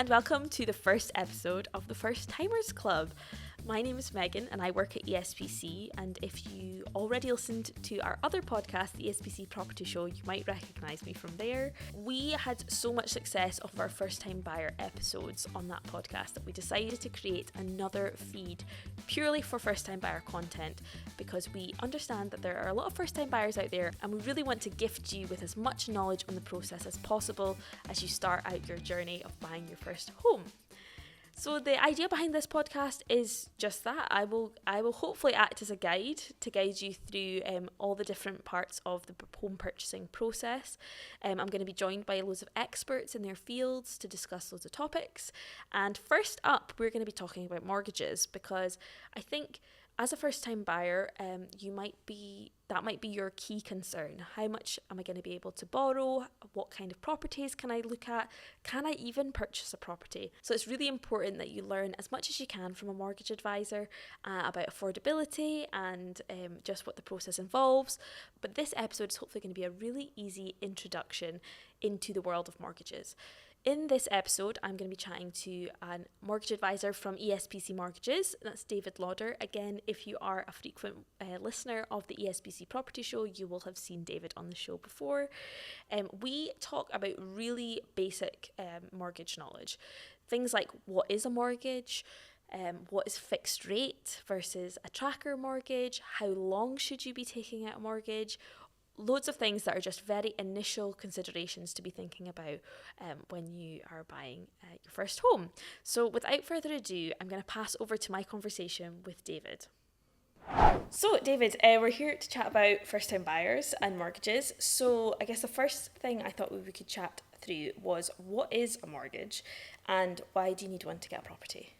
and welcome to the first episode of the First Timers Club. My name is Megan and I work at ESPC, and if you already listened to our other podcast, the ESPC Property Show, you might recognise me from there. We had so much success of our first time buyer episodes on that podcast that we decided to create another feed purely for first time buyer content, because we understand that there are a lot of first time buyers out there and we really want to gift you with as much knowledge on the process as possible as you start out your journey of buying your first home. So the idea behind this podcast is just that. I will hopefully act as a guide to guide you through all the different parts of the home purchasing process. I'm going to be joined by loads of experts in their fields to discuss loads of topics. And first up, we're going to be talking about mortgages, because I think as a first-time buyer, that might be your key concern. How much am I going to be able to borrow? What kind of properties can I look at? Can I even purchase a property? So it's really important that you learn as much as you can from a mortgage advisor about affordability and just what the process involves. But this episode is hopefully going to be a really easy introduction into the world of mortgages. In this episode, I'm going to be chatting to a mortgage advisor from ESPC Mortgages. That's David Lauder. Again, if you are a frequent listener of the ESPC Property Show, you will have seen David on the show before. We talk about really basic mortgage knowledge. Things like what is a mortgage, what is fixed rate versus a tracker mortgage, how long should you be taking out a mortgage, loads of things that are just very initial considerations to be thinking about when you are buying your first home. So without further ado, I'm going to pass over to my conversation with David. So David, we're here to chat about first-time buyers and mortgages. So I guess the first thing I thought we could chat through was, what is a mortgage and why do you need one to get a property?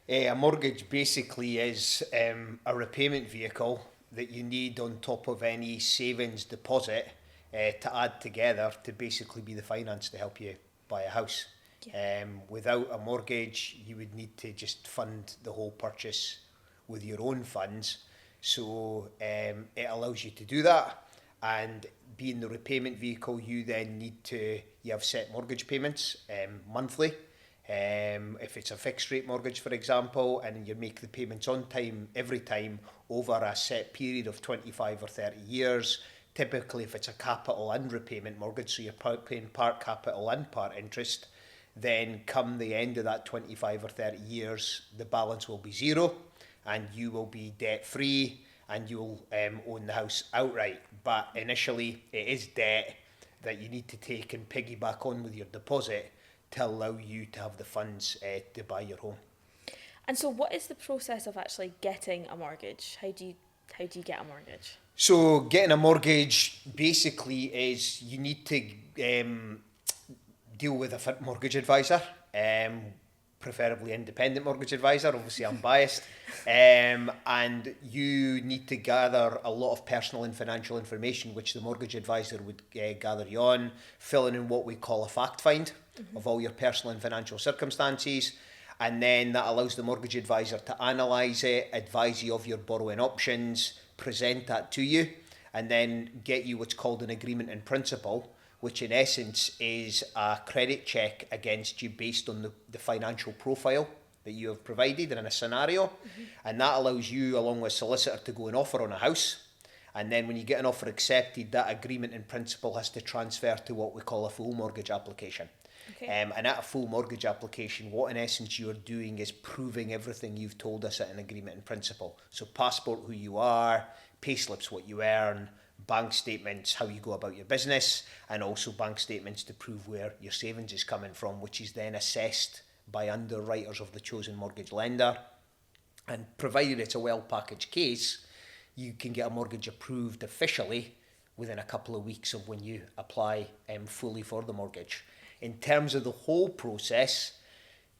A mortgage basically is a repayment vehicle that you need on top of any savings deposit to add together to basically be the finance to help you buy a house. Yeah. Without a mortgage, you would need to just fund the whole purchase with your own funds. So it allows you to do that, and being the repayment vehicle, you have set mortgage payments monthly. If it's a fixed rate mortgage, for example, and you make the payments on time every time over a set period of 25 or 30 years, typically if it's a capital and repayment mortgage, so you're paying part capital and part interest, then come the end of that 25 or 30 years, the balance will be zero and you will be debt free and you'll own the house outright. But initially it is debt that you need to take and piggyback on with your deposit to allow you to have the funds to buy your home. And so what is the process of actually getting a mortgage? How do you get a mortgage? So getting a mortgage basically is you need to deal with a mortgage advisor, preferably independent mortgage advisor. Obviously I'm biased. And you need to gather a lot of personal and financial information, which the mortgage advisor would gather you on, filling in what we call a fact find of all your personal and financial circumstances. And then that allows the mortgage advisor to analyse it, advise you of your borrowing options, present that to you, and then get you what's called an agreement in principle, which in essence is a credit check against you based on the financial profile that you have provided in a scenario. And that allows you, along with a solicitor, to go and offer on a house. And then when you get an offer accepted, that agreement in principle has to transfer to what we call a full mortgage application. Okay. And at a full mortgage application, what in essence you're doing is proving everything you've told us at an agreement in principle. So passport, who you are, payslips, what you earn, bank statements, how you go about your business, and also bank statements to prove where your savings is coming from, which is then assessed by underwriters of the chosen mortgage lender. And provided it's a well-packaged case, you can get a mortgage approved officially within a couple of weeks of when you apply fully for the mortgage. In terms of the whole process,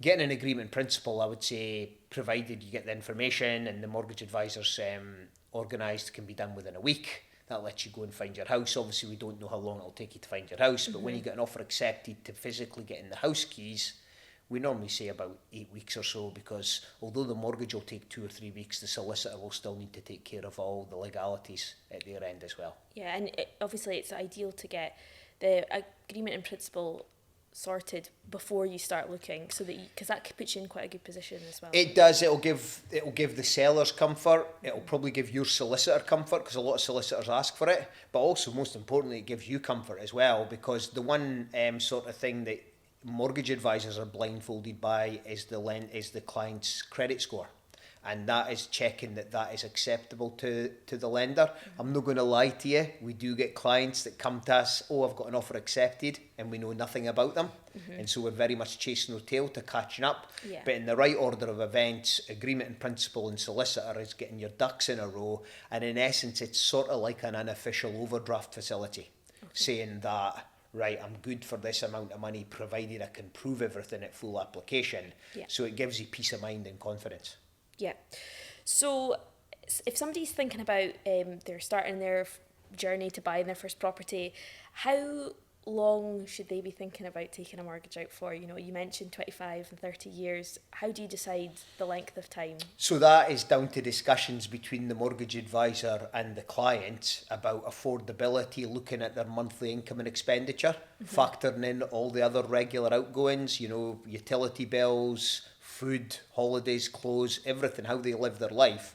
getting an agreement in principle, I would say, provided you get the information and the mortgage advisor's organised, can be done within a week. That lets you go and find your house. Obviously, we don't know how long it'll take you to find your house, but when you get an offer accepted to physically get in the house keys, we normally say about 8 weeks or so, because although the mortgage will take 2 or 3 weeks, the solicitor will still need to take care of all the legalities at their end as well. Yeah, and obviously it's ideal to get the agreement in principle sorted before you start looking, so that because that puts you in quite a good position as well. It does. It'll give the sellers comfort. It'll probably give your solicitor comfort, because a lot of solicitors ask for it. But also, most importantly, it gives you comfort as well, because the one sort of thing that mortgage advisors are blindfolded by is the client's credit score. And that is checking that is acceptable to the lender. I'm not going to lie to you. We do get clients that come to us, I've got an offer accepted, and we know nothing about them. And so we're very much chasing our tail to catching up. Yeah. But in the right order of events, agreement in principle and solicitor is getting your ducks in a row. And in essence, it's sort of like an unofficial overdraft facility, saying that, right, I'm good for this amount of money, provided I can prove everything at full application. Yeah. So it gives you peace of mind and confidence. Yeah. So if somebody's thinking about they're starting their journey to buying their first property, how long should they be thinking about taking a mortgage out for? You know, you mentioned 25 and 30 years. How do you decide the length of time? So that is down to discussions between the mortgage advisor and the client about affordability, looking at their monthly income and expenditure, factoring in all the other regular outgoings, you know, utility bills, food, holidays, clothes, everything, how they live their life.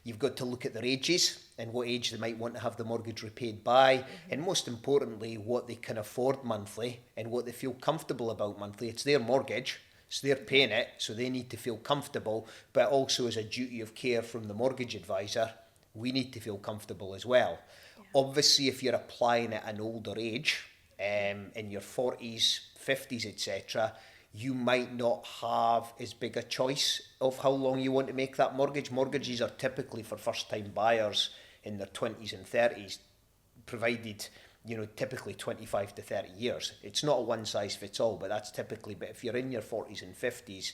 You've got to look at their ages and what age they might want to have the mortgage repaid by, and most importantly, what they can afford monthly and what they feel comfortable about monthly. It's their mortgage, so they're paying it, so they need to feel comfortable, but also as a duty of care from the mortgage advisor, we need to feel comfortable as well. Yeah. Obviously, if you're applying at an older age, in your 40s, 50s, etc., you might not have as big a choice of how long you want to make that mortgage. Mortgages are typically for first-time buyers in their 20s and 30s, provided, you know, typically 25 to 30 years. It's not a one-size-fits-all, but that's typically, but if you're in your 40s and 50s,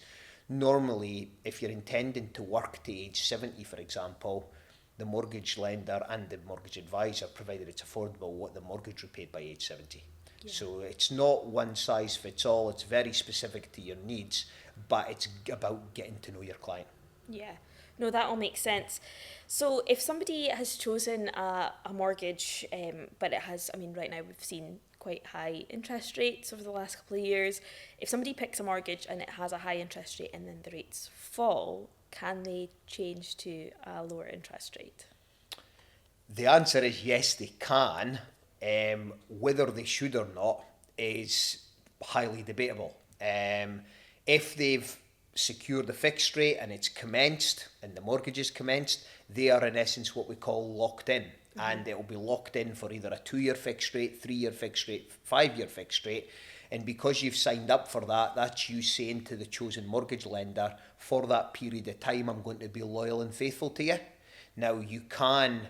normally, if you're intending to work to age 70, for example, the mortgage lender and the mortgage advisor, provided it's affordable, want the mortgage repaid by age 70. Yeah. So it's not one size fits all. It's very specific to your needs, but it's about getting to know your client. Yeah, no, that all makes sense. So if somebody has chosen a mortgage, but it has, I mean, right now we've seen quite high interest rates over the last couple of years. If somebody picks a mortgage and it has a high interest rate and then the rates fall, can they change to a lower interest rate? The answer is yes, they can. Whether they should or not is highly debatable. If they've secured the fixed rate and it's commenced and the mortgage is commenced, they are in essence what we call locked in. And it will be locked in for either a 2-year fixed rate, 3-year fixed rate, 5-year fixed rate. And because you've signed up for that, that's you saying to the chosen mortgage lender, for that period of time, I'm going to be loyal and faithful to you. Now, you can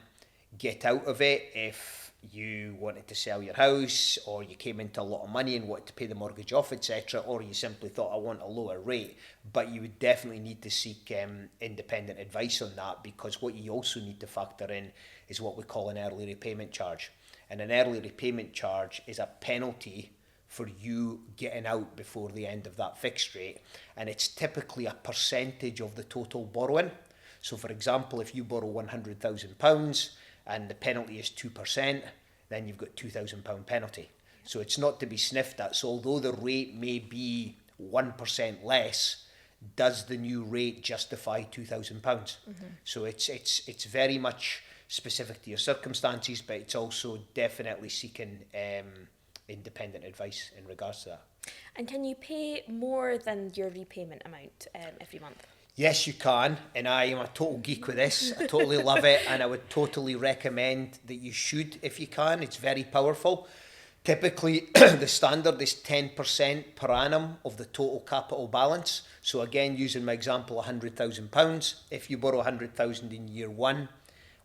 get out of it if you wanted to sell your house, or you came into a lot of money and wanted to pay the mortgage off, etc., or you simply thought, I want a lower rate. But you would definitely need to seek independent advice on that, because what you also need to factor in is what we call an early repayment charge. And an early repayment charge is a penalty for you getting out before the end of that fixed rate, and it's typically a percentage of the total borrowing. So for example, if you borrow £100,000 and the penalty is 2%, then you've got £2,000 penalty. So it's not to be sniffed at. So although the rate may be 1% less, does the new rate justify £2,000? So it's very much specific to your circumstances, but it's also definitely seeking independent advice in regards to that. And can you pay more than your repayment amount every month? Yes, you can, and I am a total geek with this. I totally love it, and I would totally recommend that you should if you can. It's very powerful. Typically, the standard is 10% per annum of the total capital balance. So again, using my example, £100,000. If you borrow £100,000 in year one,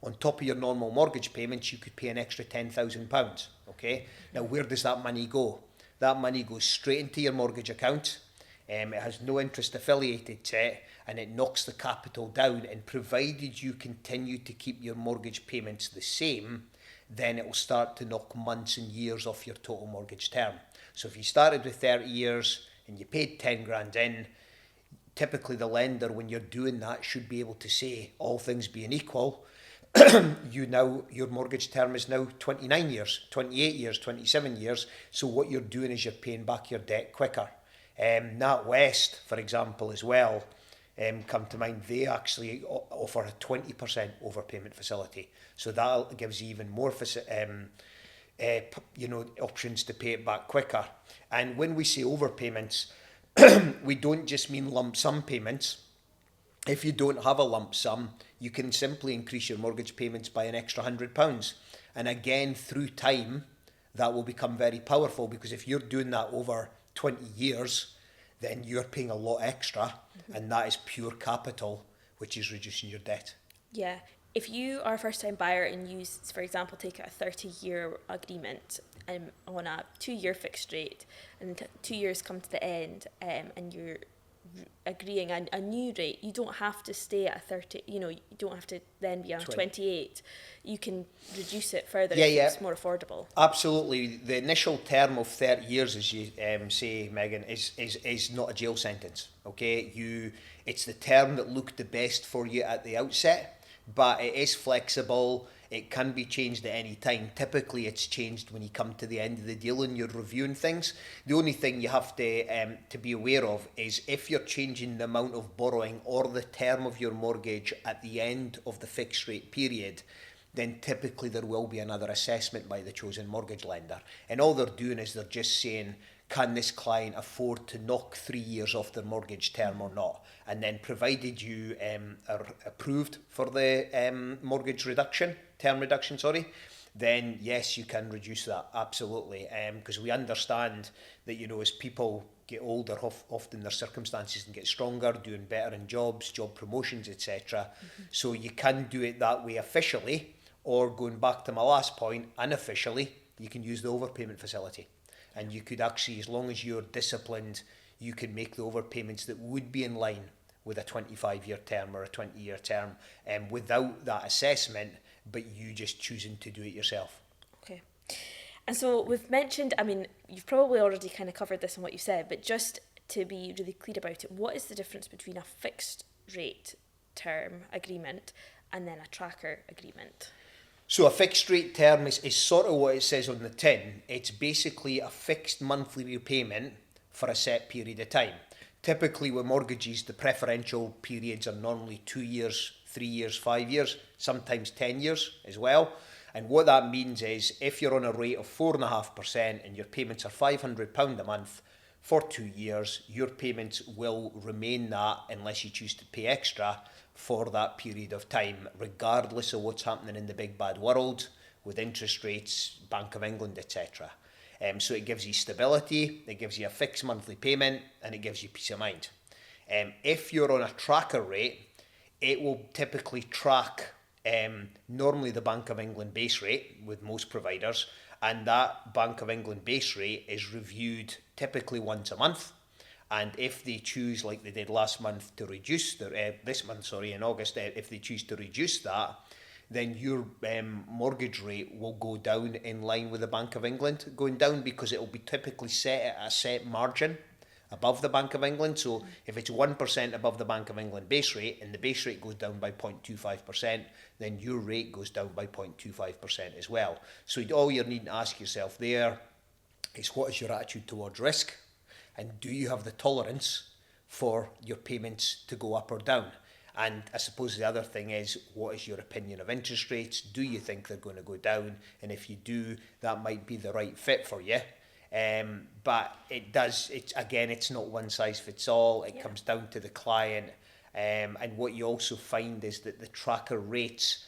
on top of your normal mortgage payments, you could pay an extra £10,000. Okay. Now, where does that money go? That money goes straight into your mortgage account. It has no interest affiliated to it, and it knocks the capital down. And provided you continue to keep your mortgage payments the same, then it will start to knock months and years off your total mortgage term. So if you started with 30 years and you paid 10 grand in, typically the lender, when you're doing that, should be able to say, all things being equal, your mortgage term is now 29 years, 28 years, 27 years. So what you're doing is you're paying back your debt quicker. NatWest, for example, as well, come to mind. They actually offer a 20% overpayment facility. So that gives you even more options to pay it back quicker. And when we say overpayments, we don't just mean lump sum payments. If you don't have a lump sum, you can simply increase your mortgage payments by an extra £100. And again, through time, that will become very powerful, because if you're doing that over 20 years, then you're paying a lot extra, and that is pure capital, which is reducing your debt. Yeah. If you are a first-time buyer and you, for example, take a 30-year agreement on a 2-year fixed rate, and 2 years come to the end, and you're agreeing a new rate, you don't have to stay at 30, you don't have to then be on 28. You can reduce it further if it's more affordable. Absolutely. The initial term of 30 years, as you say, Megan, is not a jail sentence. Okay, it's the term that looked the best for you at the outset, but it is flexible. It can be changed at any time. Typically, it's changed when you come to the end of the deal and you're reviewing things. The only thing you have to be aware of is if you're changing the amount of borrowing or the term of your mortgage at the end of the fixed rate period, then typically there will be another assessment by the chosen mortgage lender. And all they're doing is they're just saying, can this client afford to knock 3 years off their mortgage term or not? And then provided you are approved for the mortgage reduction, term reduction, then yes, you can reduce that, absolutely. Because we understand that, as people get older, often their circumstances can get stronger, doing better in jobs, job promotions, etc. So you can do it that way officially, or going back to my last point, unofficially, you can use the overpayment facility. And you could actually, as long as you're disciplined, you can make the overpayments that would be in line with a 25-year term or a 20-year term, without that assessment, but you just choosing to do it yourself. Okay. And so we've mentioned, you've probably already kind of covered this in what you said, but just to be really clear about it, what is the difference between a fixed rate term agreement and then a tracker agreement? So a fixed rate term is sort of what it says on the tin. It's basically a fixed monthly repayment for a set period of time. Typically with mortgages, the preferential periods are normally 2 years, 3 years, 5 years, sometimes 10 years as well. And what that means is if you're on a rate of 4.5% and your payments are £500 a month for 2 years, your payments will remain that unless you choose to pay extra for that period of time, regardless of what's happening in the big bad world with interest rates, Bank of England, etc. So it gives you stability, it gives you a fixed monthly payment, and it gives you peace of mind. If you're on a tracker rate, it will typically track normally the Bank of England base rate with most providers, and that Bank of England base rate is reviewed typically once a month. And if they choose, like they did last month, to reduce their this month, in August, if they choose to reduce that, then your mortgage rate will go down in line with the Bank of England going down, because it will be typically set at a set margin above the Bank of England. So if it's 1% above the Bank of England base rate and the base rate goes down by 0.25%, then your rate goes down by 0.25% as well. So all you're needing to ask yourself there is, what is your attitude towards risk? And do you have the tolerance for your payments to go up or down? And I suppose the other thing is, what is your opinion of interest rates? Do you think they're going to go down? And if you do, that might be the right fit for you. But it's not one size fits all. It comes down to the client. And what you also find is that the tracker rates,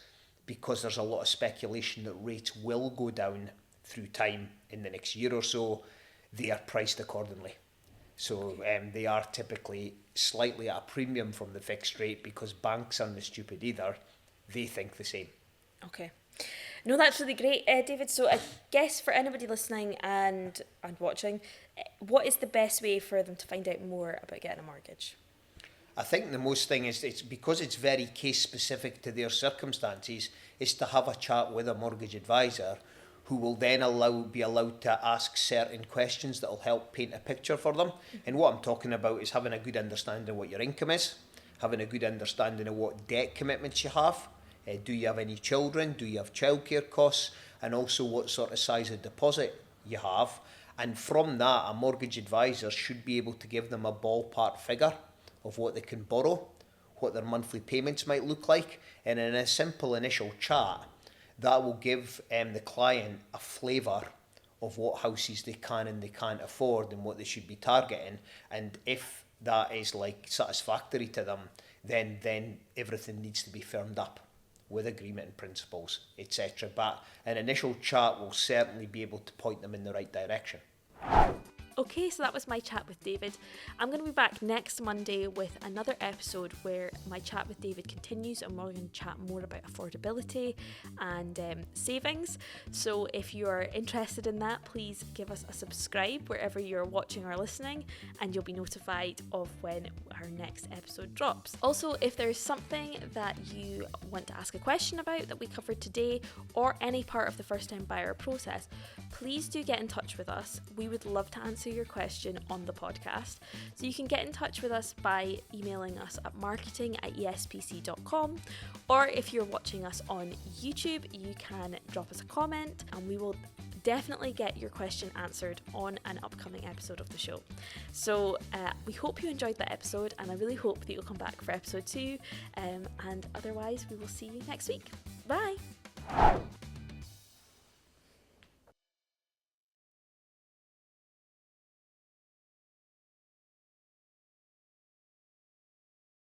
because there's a lot of speculation that rates will go down through time in the next year or so, they are priced accordingly. So they are typically slightly at a premium from the fixed rate, because banks aren't stupid either. They think the same. Okay. No, that's really great, David. So I guess for anybody listening and watching, what is the best way for them to find out more about getting a mortgage? I think the most thing is, it's because it's very case specific to their circumstances, is to have a chat with a mortgage advisor, who will then be allowed to ask certain questions that will help paint a picture for them. And what I'm talking about is having a good understanding of what your income is, having a good understanding of what debt commitments you have, Do you have any children? Do you have childcare costs? And also what sort of size of deposit you have. And from that, a mortgage advisor should be able to give them a ballpark figure of what they can borrow, what their monthly payments might look like. And in a simple initial chat, that will give the client a flavour of what houses they can and they can't afford and what they should be targeting. And if that is like satisfactory to them, then everything needs to be firmed up with agreement and principles, etc. But an initial chat will certainly be able to point them in the right direction. Okay, so that was my chat with David. I'm going to be back next Monday with another episode where my chat with David continues, and we're going to chat more about affordability and savings. So if you're interested in that, please give us a subscribe wherever you're watching or listening, and you'll be notified of when our next episode drops. Also, if there's something that you want to ask a question about that we covered today, or any part of the first time buyer process, please do get in touch with us. We would love to answer your question on the podcast. So you can get in touch with us by emailing us at marketing@espc.com, or if you're watching us on YouTube, you can drop us a comment and we will definitely get your question answered on an upcoming episode of the show. So we hope you enjoyed that episode, and I really hope that you'll come back for episode 2, and otherwise we will see you next week. Bye.